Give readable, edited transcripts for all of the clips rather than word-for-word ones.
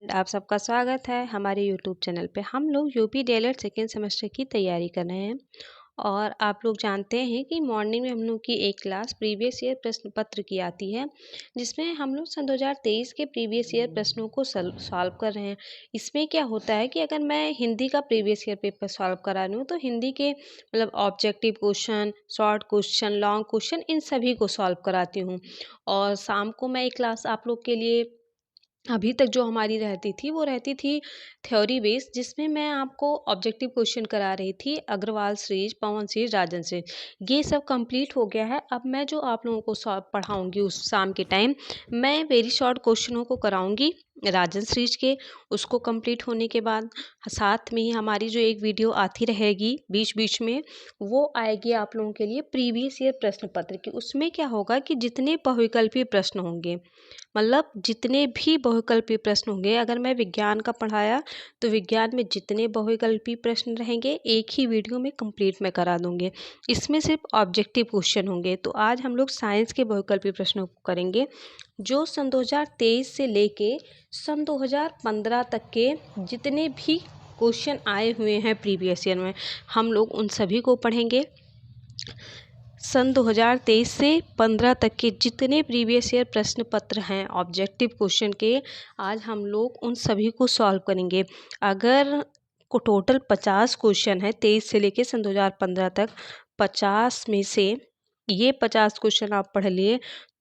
आप सबका स्वागत है हमारे यूट्यूब चैनल पे। हम लोग यूपी डीएलएड सेकेंड सेमेस्टर की तैयारी कर रहे हैं और आप लोग जानते हैं कि मॉर्निंग में हम लोग की एक क्लास प्रीवियस ईयर प्रश्न पत्र की आती है, जिसमें हम लोग सन 2023 के प्रीवियस ईयर प्रश्नों को सॉल्व कर रहे हैं। इसमें क्या होता है कि अगर मैं हिंदी का प्रीवियस ईयर पेपर सॉल्व करा रही हूँ तो हिंदी के मतलब objective question, short question, long question, इन सभी को सॉल्व कराती हूँ। और शाम को मैं एक क्लास आप लोग के लिए अभी तक जो हमारी रहती थी वो रहती थी थ्योरी बेस्ड, जिसमें मैं आपको ऑब्जेक्टिव क्वेश्चन करा रही थी अग्रवाल सीरीज, पवन सीरीज, राजन सीरीज। ये सब कंप्लीट हो गया है। अब मैं जो आप लोगों को पढ़ाऊंगी उस शाम के टाइम, मैं वेरी शॉर्ट क्वेश्चनों को कराऊंगी राजन सीरीज के। उसको कंप्लीट होने के बाद साथ में ही हमारी जो एक वीडियो आती रहेगी बीच बीच में, वो आएगी आप लोगों के लिए प्रीवियस ईयर प्रश्न पत्र की। उसमें क्या होगा कि जितने बहुविकल्पीय प्रश्न होंगे, मतलब जितने भी बहुविकल्पीय प्रश्न होंगे, अगर मैं विज्ञान का पढ़ाया तो विज्ञान में जितने बहुविकल्पीय प्रश्न रहेंगे एक ही वीडियो में कंप्लीट मैं करा दूंगी। इसमें सिर्फ ऑब्जेक्टिव क्वेश्चन होंगे। तो आज हम लोग साइंस के बहुविकल्पीय प्रश्नों को करेंगे, जो सन 2023 से लेके सन 2015 तक के जितने भी क्वेश्चन आए हुए हैं प्रीवियस ईयर में, हम लोग उन सभी को पढ़ेंगे। सन 2023 से 15 तक के जितने प्रीवियस ईयर प्रश्न पत्र हैं ऑब्जेक्टिव क्वेश्चन के, आज हम लोग उन सभी को सॉल्व करेंगे। अगर को टोटल 50 क्वेश्चन है 23 से लेके सन 2015 तक, 50 में से ये 50 क्वेश्चन आप पढ़ लिए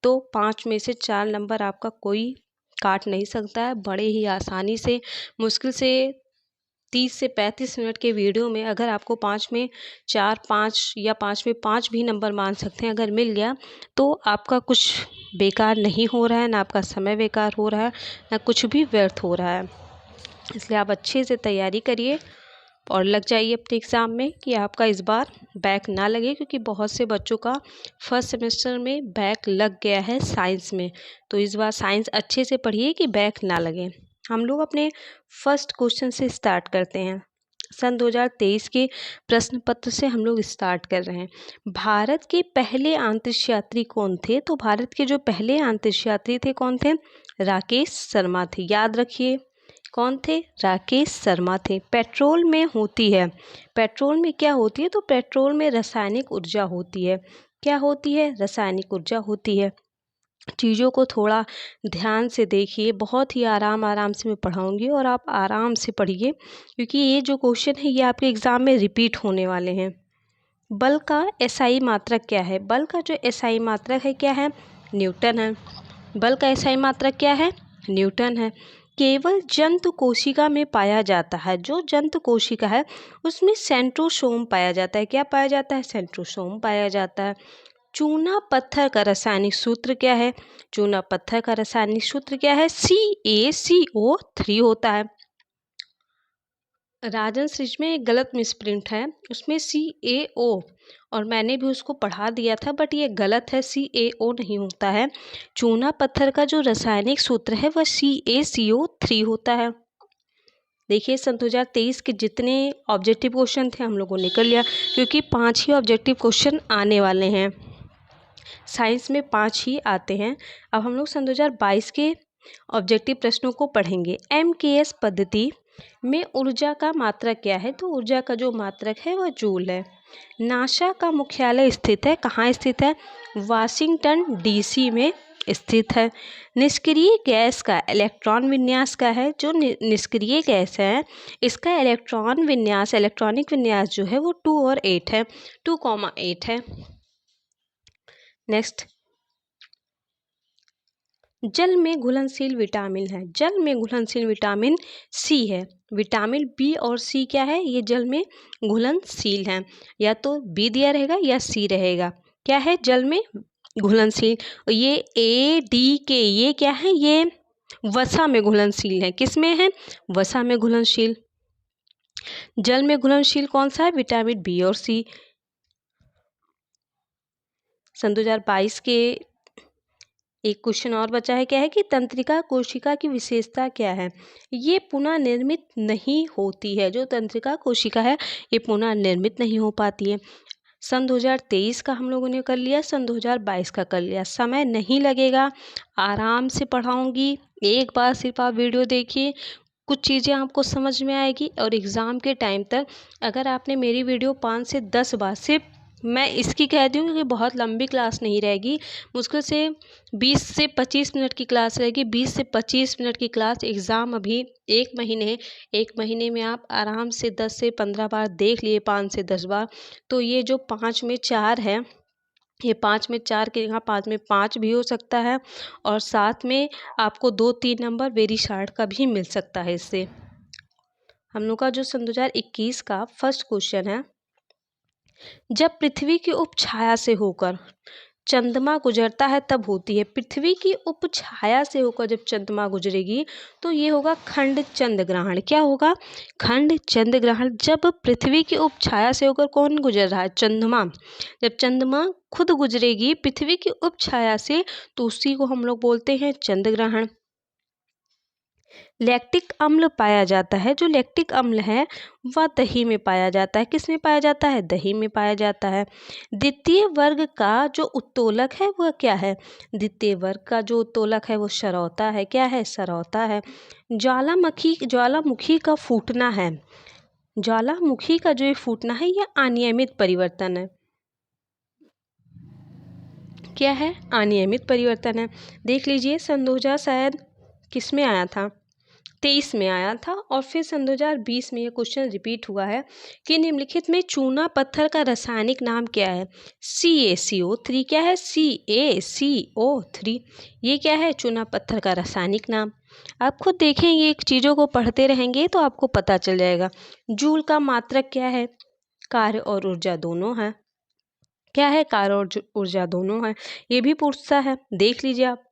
तो 5 में से 4 नंबर आपका कोई काट नहीं सकता है। बड़े ही आसानी से, मुश्किल से 30 से 35 मिनट के वीडियो में अगर आपको 5 में 4, 5 या 5 में 5 भी नंबर मान सकते हैं, अगर मिल गया तो आपका कुछ बेकार नहीं हो रहा है, ना आपका समय बेकार हो रहा है, ना कुछ भी व्यर्थ हो रहा है। इसलिए आप अच्छे से तैयारी करिए और लग जाइए अपने एग्ज़ाम में कि आपका इस बार बैक ना लगे, क्योंकि बहुत से बच्चों का फर्स्ट सेमेस्टर में बैक लग गया है साइंस में। तो इस बार साइंस अच्छे से पढ़िए कि बैक ना लगे। हम लोग अपने फर्स्ट क्वेश्चन से स्टार्ट करते हैं। सन 2023 के प्रश्न पत्र से हम लोग स्टार्ट कर रहे हैं। भारत के पहले अंतरिक्ष यात्री कौन थे? तो भारत के जो पहले अंतरिक्ष यात्री थे कौन थे? राकेश शर्मा थे। याद रखिए कौन थे? राकेश शर्मा थे। पेट्रोल में होती है, पेट्रोल में क्या होती है? तो पेट्रोल में रासायनिक ऊर्जा होती है। क्या होती है? रासायनिक ऊर्जा होती है। चीज़ों को थोड़ा ध्यान से देखिए, बहुत ही आराम से मैं पढ़ाऊंगी और आप आराम से पढ़िए, क्योंकि ये जो क्वेश्चन है ये आपके एग्ज़ाम में रिपीट होने वाले हैं। बल का एसआई मात्रक क्या है? बल का जो एसआई मात्रक है क्या है? न्यूटन है। बल का एसआई मात्रक क्या है? न्यूटन है। केवल जंतु कोशिका में पाया जाता है, जो जंतु कोशिका है उसमें सेंट्रोसोम पाया जाता है। क्या पाया जाता है? सेंट्रोसोम पाया जाता है। चूना पत्थर का रासायनिक सूत्र क्या है? चूना पत्थर का रासायनिक सूत्र क्या है? CaCO3 होता है। राजन सीरीज में एक गलत मिसप्रिंट है, उसमें CaO और मैंने भी उसको पढ़ा दिया था, बट ये गलत है, CaO नहीं होता है। चूना पत्थर का जो रासायनिक सूत्र है वह CaCO3 होता है। देखिए सन 2023 के जितने ऑब्जेक्टिव क्वेश्चन थे हम लोगों ने कर लिया, क्योंकि 5 ही ऑब्जेक्टिव क्वेश्चन आने वाले हैं। साइंस में 5 ही आते हैं। अब हम लोग सन 2022 के ऑब्जेक्टिव प्रश्नों को पढ़ेंगे। MKS पद्धति में ऊर्जा का मात्रक क्या है? तो ऊर्जा का जो मात्रक है वह जूल है। नासा का मुख्यालय स्थित है, कहाँ स्थित है? वाशिंगटन DC में स्थित है। निष्क्रिय गैस का इलेक्ट्रॉन विन्यास का है, जो निष्क्रिय गैस है इसका इलेक्ट्रॉन विन्यास, इलेक्ट्रॉनिक विन्यास जो है वो 2 और 8 है, 2,8 है। नेक्स्ट, जल में घुलनशील विटामिन है, जल में घुलनशील विटामिन C है। विटामिन B और C क्या है? ये जल में घुलनशील है। या तो B दिया रहेगा या C रहेगा। क्या है? जल में घुलनशील। और ये ADK ये क्या है? ये वसा में घुलनशील है। किस में है? वसा में घुलनशील। जल में घुलनशील कौन सा है? विटामिन B और C। सन 2022 के एक क्वेश्चन और बचा है, क्या है कि तंत्रिका कोशिका की विशेषता क्या है? ये पुनः निर्मित नहीं होती है। जो तंत्रिका कोशिका है ये पुनः निर्मित नहीं हो पाती है। सन 2023 का हम लोगों ने कर लिया, सन 2022 का कर लिया। समय नहीं लगेगा, आराम से पढ़ाऊँगी। एक बार सिर्फ आप वीडियो देखिए, कुछ चीज़ें आपको समझ में आएगी और एग्ज़ाम के टाइम तक अगर आपने मेरी वीडियो 5 से 10 बार, सिर्फ मैं इसकी कहती हूँ कि बहुत लंबी क्लास नहीं रहेगी, मुश्किल से 20 से 25 मिनट की क्लास रहेगी। 20 से 25 मिनट की क्लास, एग्ज़ाम अभी 1 महीने है, 1 महीने में आप आराम से 10 से 15 बार देख लिए, 5 से 10 बार, तो ये जो 5 में 4 है, ये 5 में 4 के यहाँ 5 में 5 भी हो सकता है और साथ में आपको 2-3 नंबर वेरी शार्ट का भी मिल सकता है इससे। हम लोग का जो सन 2021 का फर्स्ट क्वेश्चन है, जब पृथ्वी की उपछाया से होकर चंद्रमा गुजरता है तब होती है। पृथ्वी की उपछाया से होकर जब चंद्रमा गुजरेगी तो ये होगा खंड चंद्र ग्रहण। क्या होगा? खंड चंद्र ग्रहण। जब पृथ्वी की उपछाया से होकर कौन गुजर रहा है? चंद्रमा। जब चंद्रमा खुद गुजरेगी पृथ्वी की उपछाया से तो उसी को हम लोग बोलते हैं चंद्र ग्रहण। लैक्टिक अम्ल पाया जाता है, जो लैक्टिक अम्ल है वह दही में पाया जाता है। किस में पाया जाता है? दही में पाया जाता है। द्वितीय वर्ग का जो उत्तोलक है वह क्या है? द्वितीय वर्ग का जो उत्तोलक है वो सरौता है। क्या है? सरौता है। ज्वालामुखी का फूटना है, ज्वालामुखी का जो ये फूटना है यह अनियमित परिवर्तन है। क्या है? अनियमित परिवर्तन है। देख लीजिए, सन 2000 शायद किस में आया था? 23 में आया था और फिर सन 2020 में ये क्वेश्चन रिपीट हुआ है कि निम्नलिखित में चूना पत्थर का रासायनिक नाम क्या है? CaCO3। क्या है? CaCO3। ये क्या है? चूना पत्थर का रासायनिक नाम। आप खुद देखें, ये चीज़ों को पढ़ते रहेंगे तो आपको पता चल जाएगा। जूल का मात्रक क्या है? कार्य और ऊर्जा दोनों है। क्या है? कार्य और ऊर्जा दोनों है। ये भी पूछता है, देख लीजिए आप।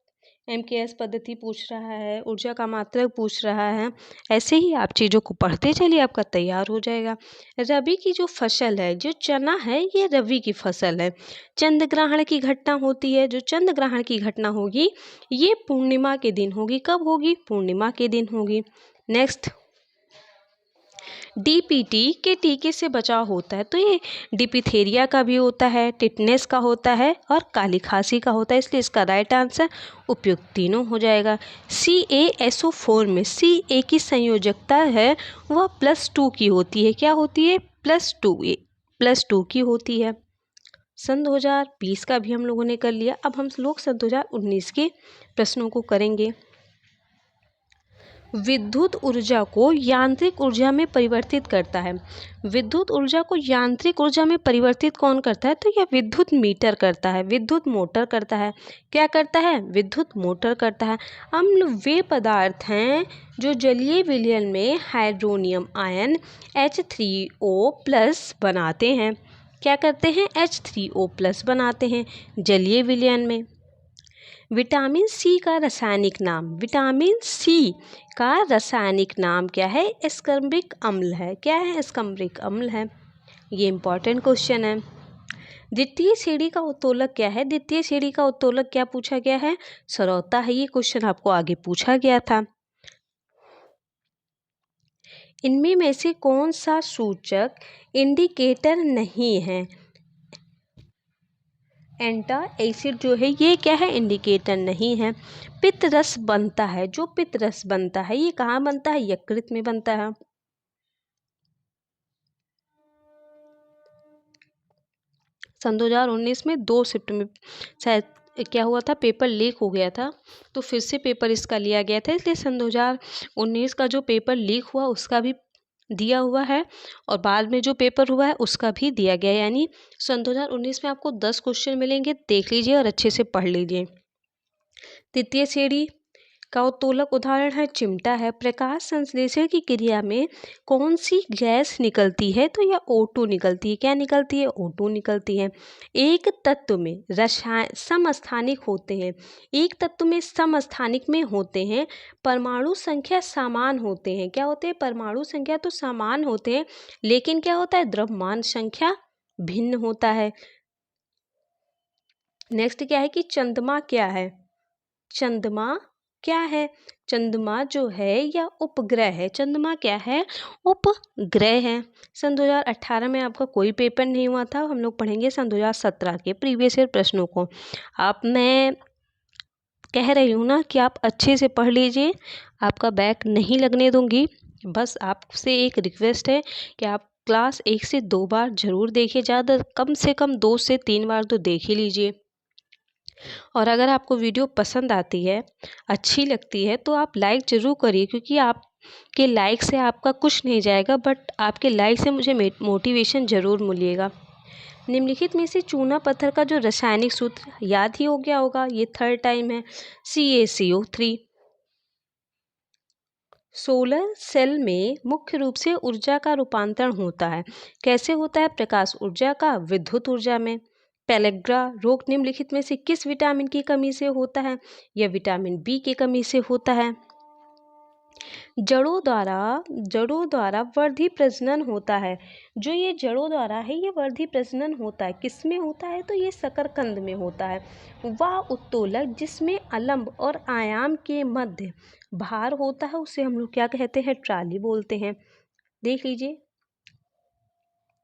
MKS पद्धति पूछ रहा है, ऊर्जा का मात्रक पूछ रहा है। ऐसे ही आप चीज़ों को पढ़ते चलिए, आपका तैयार हो जाएगा। रबी की जो फसल है, जो चना है, ये रबी की फसल है। चंद्र ग्रहण की घटना होती है, जो चंद्र ग्रहण की घटना होगी ये पूर्णिमा के दिन होगी। कब होगी? पूर्णिमा के दिन होगी। नेक्स्ट, DPT के टीके से बचाव होता है, तो ये डिप्थीरिया का भी होता है, टिटनेस का होता है और काली खांसी का होता है, इसलिए इसका राइट आंसर उपयुक्त तीनों हो जाएगा। CaSO4 में Ca की संयोजकता है वह +2 की होती है। क्या होती है? +2 की होती है। सन 2020 का भी हम लोगों ने कर लिया। अब हम लोग सन 2019 के प्रश्नों को करेंगे। विद्युत ऊर्जा को यांत्रिक ऊर्जा में परिवर्तित करता है। विद्युत ऊर्जा को यांत्रिक ऊर्जा में परिवर्तित कौन करता है? तो यह विद्युत मीटर करता है, विद्युत मोटर करता है। क्या करता है? विद्युत मोटर करता है। अम्ल वे पदार्थ हैं जो जलीय विलयन में हाइड्रोनियम आयन H3O+ बनाते हैं। क्या करते हैं? H3O+ बनाते हैं जलीय विलयन में। विटामिन सी का रासायनिक नाम, विटामिन सी का रासायनिक नाम क्या है? स्कर्बिक अम्ल है। क्या है? स्कर्बिक अम्ल है। ये इंपॉर्टेंट क्वेश्चन है। द्वितीय श्रेणी का उत्तोलक क्या है? द्वितीय श्रेणी का उत्तोलक क्या पूछा गया है? सरौता है। ये क्वेश्चन आपको आगे पूछा गया था। इनमें में से कौन सा सूचक इंडिकेटर नहीं है? एंटा एसिड जो है ये क्या है? इंडिकेटर नहीं है। पित्त रस बनता है, जो पित्त रस बनता है ये कहाँ बनता है? यकृत में बनता है। सन 2019 में 2 शिफ्ट में शायद क्या हुआ था, पेपर लीक हो गया था, तो फिर से पेपर इसका लिया गया था, इसलिए सन 2019 का जो पेपर लीक हुआ उसका भी दिया हुआ है और बाद में जो पेपर हुआ है उसका भी दिया गया है। यानी सन 2019 में आपको 10 क्वेश्चन मिलेंगे, देख लीजिए और अच्छे से पढ़ लीजिए। तृतीय श्रेणी का उत्तोलक उदाहरण है चिमटा है। प्रकाश संश्लेषण की क्रिया में कौन सी गैस निकलती है? तो यह O2 निकलती है। क्या निकलती है? O2 निकलती है। एक तत्व में समस्थानिक होते हैं, एक तत्व में समस्थानिक में होते हैं, परमाणु संख्या समान होते हैं। क्या होते हैं? परमाणु संख्या तो समान होते हैं, लेकिन क्या होता है? द्रव्यमान संख्या भिन्न होता है। नेक्स्ट क्या है कि चंद्रमा क्या है? चंद्रमा क्या है? चंद्रमा जो है या उपग्रह है? चंद्रमा क्या है? उपग्रह है। सन 2018 में आपका कोई पेपर नहीं हुआ था, हम लोग पढ़ेंगे सन 2017 के प्रीवियस ईयर प्रश्नों को। आप मैं कह रही हूँ ना कि आप अच्छे से पढ़ लीजिए, आपका बैक नहीं लगने दूंगी। बस आपसे एक रिक्वेस्ट है कि आप क्लास 1 से 2 बार ज़रूर देखिए, ज़्यादा कम से कम 2 से 3 बार तो देख ही लीजिए। और अगर आपको वीडियो पसंद आती है, अच्छी लगती है, तो आप लाइक ज़रूर करिए, क्योंकि आपके लाइक से आपका कुछ नहीं जाएगा, बट आपके लाइक से मुझे मोटिवेशन ज़रूर मिलेगा। निम्नलिखित में से चूना पत्थर का जो रासायनिक सूत्र याद ही हो गया होगा, ये थर्ड टाइम है, CaCO3। सोलर सेल में मुख्य रूप से ऊर्जा का रूपांतरण होता है। कैसे होता है? प्रकाश ऊर्जा का विद्युत ऊर्जा में। पेलेग्रा रोग निम्नलिखित में से किस विटामिन की कमी से होता है? यह विटामिन बी की कमी से होता है। जड़ों द्वारा वर्धी प्रजनन होता है। जो ये जड़ों द्वारा है, ये वर्धी प्रजनन होता है, किस में होता है? तो ये शकरकंद में होता है। वह उत्तोलक जिसमें अवलंब और आयाम के मध्य भार होता है, उसे हम लोग क्या कहते हैं? ट्राली बोलते हैं। देख लीजिए,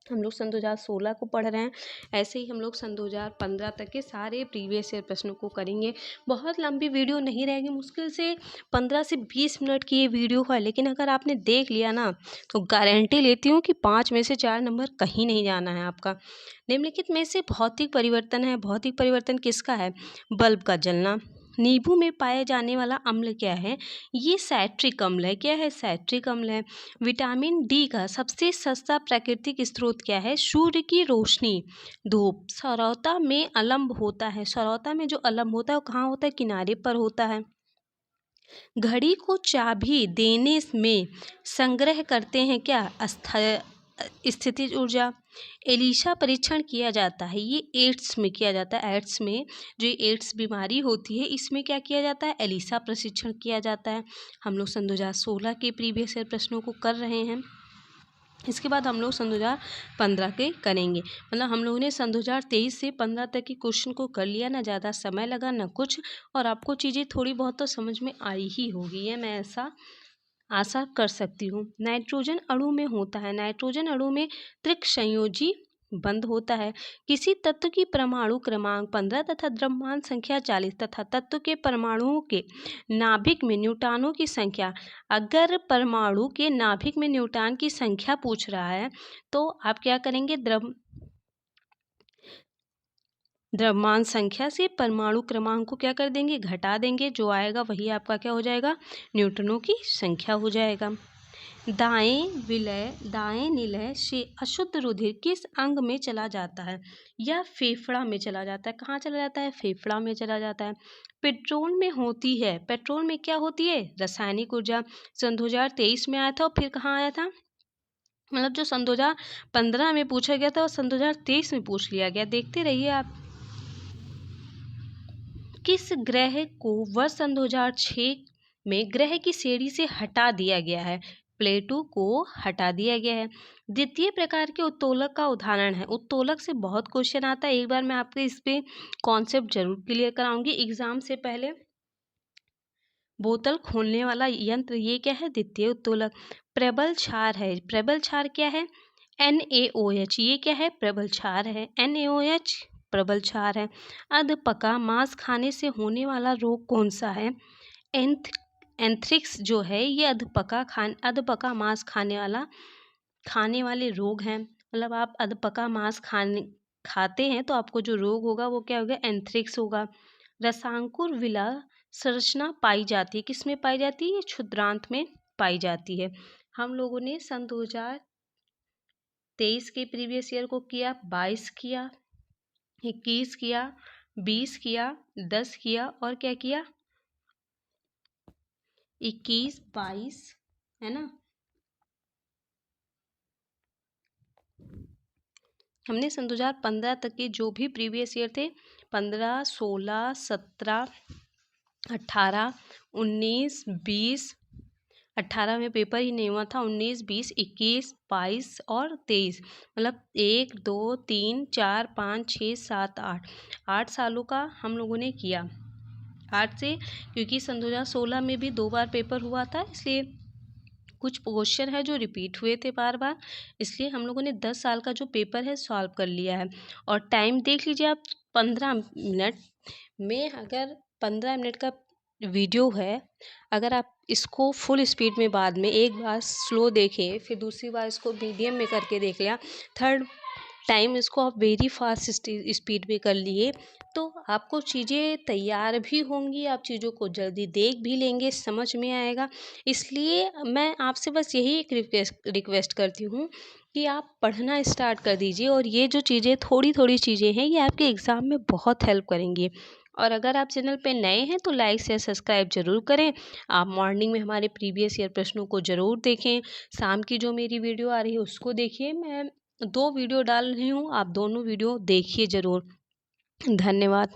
हम लोग सन 2016 को पढ़ रहे हैं, ऐसे ही हम लोग सन 2015 तक के सारे प्रीवियस ईयर प्रश्नों को करेंगे। बहुत लंबी वीडियो नहीं रहेगी, मुश्किल से 15 से 20 मिनट की ये वीडियो है, लेकिन अगर आपने देख लिया ना, तो गारंटी लेती हूँ कि 5 में से 4 नंबर कहीं नहीं जाना है आपका। निम्नलिखित में से भौतिक परिवर्तन है। भौतिक परिवर्तन किसका है? बल्ब का जलना। नींबू में पाया जाने वाला अम्ल क्या है? ये साइट्रिक अम्ल है। क्या है? साइट्रिक अम्ल है। विटामिन डी का सबसे सस्ता प्राकृतिक स्रोत क्या है? सूर्य की रोशनी, धूप। सरौता में अवलंब होता है। सरौता में जो अवलंब होता है वो कहाँ होता है? किनारे पर होता है। घड़ी को चाबी देने में संग्रह करते हैं क्या? स्थितिज ऊर्जा। एलिसा परीक्षण किया जाता है, ये एड्स में किया जाता है। एड्स में जो एड्स बीमारी होती है, इसमें क्या किया जाता है? एलिसा प्रशिक्षण किया जाता है। हम लोग सन 2016 के प्रीवियस ईयर प्रश्नों को कर रहे हैं। इसके बाद हम लोग सन 2015 के करेंगे। मतलब हम लोगों ने सन 2023 से 15 तक के क्वेश्चन को कर लिया, ना ज़्यादा समय लगा ना कुछ, और आपको चीज़ें थोड़ी बहुत तो समझ में आई ही होगी, है मैं ऐसा आशा कर सकती हूँ। नाइट्रोजन अणु में होता है। नाइट्रोजन अणु में त्रिक संयोजी बंध होता है। किसी तत्व की परमाणु क्रमांक 15 तथा द्रव्यमान संख्या 40 तथा तत्व के परमाणुओं के नाभिक में न्यूट्रॉनों की संख्या। अगर परमाणु के नाभिक में न्यूट्रॉन की संख्या पूछ रहा है, तो आप क्या करेंगे? द्रव्यमान संख्या से परमाणु क्रमांक को क्या कर देंगे? घटा देंगे। जो आएगा वही आपका क्या हो जाएगा? न्यूट्रॉनों की संख्या हो जाएगा। दाएं निलय से अशुद्ध रुधिर किस अंग में चला जाता है? या फेफड़ा में चला जाता है। कहाँ चला जाता है? फेफड़ा में चला जाता है। पेट्रोल में होती है। पेट्रोल में क्या होती है? रासायनिक ऊर्जा। सन 2023 में आया था, और फिर कहाँ आया था? मतलब जो सन 2015 में पूछा गया था और सन 2023 में पूछ लिया गया। देखते रहिए आप। किस ग्रह को वर्ष सन 2006 में ग्रह की श्रेणी से हटा दिया गया है? प्लेटो को हटा दिया गया है। द्वितीय प्रकार के उत्तोलक का उदाहरण है। उत्तोलक से बहुत क्वेश्चन आता है, एक बार मैं आपको इस पे कॉन्सेप्ट जरूर क्लियर कराऊंगी एग्जाम से पहले। बोतल खोलने वाला यंत्र, ये क्या है? द्वितीय उत्तोलक। प्रबल क्षार है। प्रबल क्षार क्या है? NaOH। ये क्या है? प्रबल क्षार है। NaOH प्रबल क्षार है। अधपका मांस खाने से होने वाला रोग कौन सा है? एंथ्रिक्स जो है, ये अधपका मांस खाने वाले रोग हैं। मतलब आप अधपका मांस खाते हैं तो आपको जो रोग होगा वो क्या होगा? एंथ्रिक्स होगा। रसांकुर विला संरचना पाई जाती है। किस में पाई जाती है? क्षुद्रांत में पाई जाती है। हम लोगों ने सन 2023 के प्रीवियस ईयर को किया, 22 किया, 21 किया, 20 किया, 10 किया, और क्या किया? 21, 22, है ना। हमने सन 2015 तक के जो भी प्रीवियस ईयर थे, 15, 16, 17, 18, 19, 20, 18 में पेपर ही नहीं हुआ था, 19, 20, 21, 22 और 23, मतलब 1, 2, 3, 4, 5, 6, 7, 8 सालों का हम लोगों ने किया। पार्ट से, क्योंकि सन 2016 में भी 2 बार पेपर हुआ था, इसलिए कुछ क्वेश्चन है जो रिपीट हुए थे बार बार, इसलिए हम लोगों ने 10 साल का जो पेपर है सॉल्व कर लिया है। और टाइम देख लीजिए आप, 15 मिनट में अगर 15 मिनट का वीडियो है, अगर आप इसको फुल स्पीड में बाद में एक बार स्लो देखें, फिर दूसरी बार इसको मीडियम में करके देख लिया, थर्ड टाइम इसको आप वेरी फास्ट स्पीड में कर लिए, तो आपको चीज़ें तैयार भी होंगी, आप चीज़ों को जल्दी देख भी लेंगे, समझ में आएगा। इसलिए मैं आपसे बस यही एक रिक्वेस्ट करती हूँ कि आप पढ़ना स्टार्ट कर दीजिए, और ये जो चीज़ें थोड़ी थोड़ी चीज़ें हैं ये आपके एग्ज़ाम में बहुत हेल्प करेंगी। और अगर आप चैनल पे नए हैं तो लाइक शेयर सब्सक्राइब ज़रूर करें। आप मॉर्निंग में हमारे प्रीवियस ईयर प्रश्नों को ज़रूर देखें, शाम की जो मेरी वीडियो आ रही है उसको देखिए। मैं 2 वीडियो डाल रही हूँ, आप दोनों वीडियो देखिए ज़रूर। धन्यवाद।